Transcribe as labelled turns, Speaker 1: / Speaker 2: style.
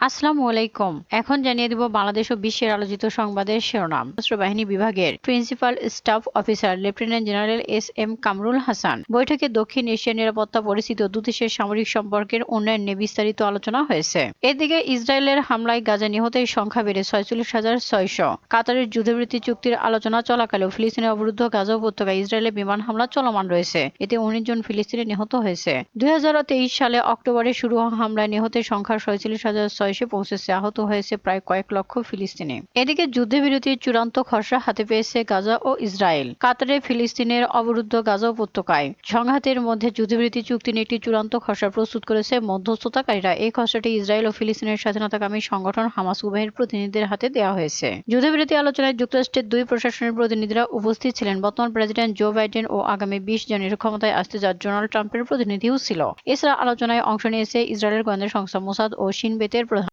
Speaker 1: আসসালামু আলাইকুম। এখন জানিয়ে দিব বাংলাদেশ ও বিশ্বের আলোচিত সংবাদের শিরোনাম। সশস্ত্র বাহিনী বিভাগের principal staff officer lieutenant general S Kamrul Hasan বৈঠকে দক্ষিণ এশিয়ার নিরাপত্তা পরিস্থিতি ও দুদেশের সামরিক সম্পর্কের উন্নয়ন নিয়ে বিস্তারিত আলোচনা হয়েছে। এদিকে ইসরায়েলের হামলায় গাজা নিহতের সংখ্যা বেড়ে 46,600। কাতারের যুদ্ধবিরতি চুক্তির আলোচনা চলাকালেও ফিলিস্তিনের অবরুদ্ধ গাজা উপত্যকায় ইসরায়েলের বিমান হামলা চলমান রয়েছে। এতে 19 জন ফিলিস্তিনি নিহত হয়েছে। 2023 সালে অক্টোবরে শুরু হওয়া হামলায় নিহতের সংখ্যা 46,600 পৌঁছেছে। আহত হয়েছে প্রায় কয়েক লক্ষ ফিলিস্তিনি। এদিকে যুদ্ধবিরতির চূড়ান্ত খসড়া হাতে পেয়েছে গাজা ও ইসরায়েল। কাতারে ফিলিস্তিনের অবরুদ্ধ গাজা উপত্যকায় সংঘাতের মধ্যে যুদ্ধবিরতি চুক্তি নিয়ে একটি চূড়ান্ত খসড়া প্রস্তুত করেছে মধ্যস্থতাকারীরা। এই খসড়াটি ইসরায়েল ও ফিলিস্তিনের স্বাধীনতাকামী সংগঠন হামাস উভয়ের প্রতিনিধিদের হাতে দেওয়া হয়েছে। যুদ্ধবিরতি আলোচনায় যুক্তরাষ্ট্রের দুই প্রশাসনের প্রতিনিধিরা উপস্থিত ছিলেন। বর্তমান প্রেসিডেন্ট জো বাইডেন ও আগামী 20 জানুয়ারি ক্ষমতায় আসতে যাওয়া ডোনাল্ড ট্রাম্পের প্রতিনিধিও ছিল। এছাড়া আলোচনায় অংশ নিয়েছে ইসরায়েলের গোয়েন্দা সংস্থা মোসাদ ও শিন বেতের প্রধান।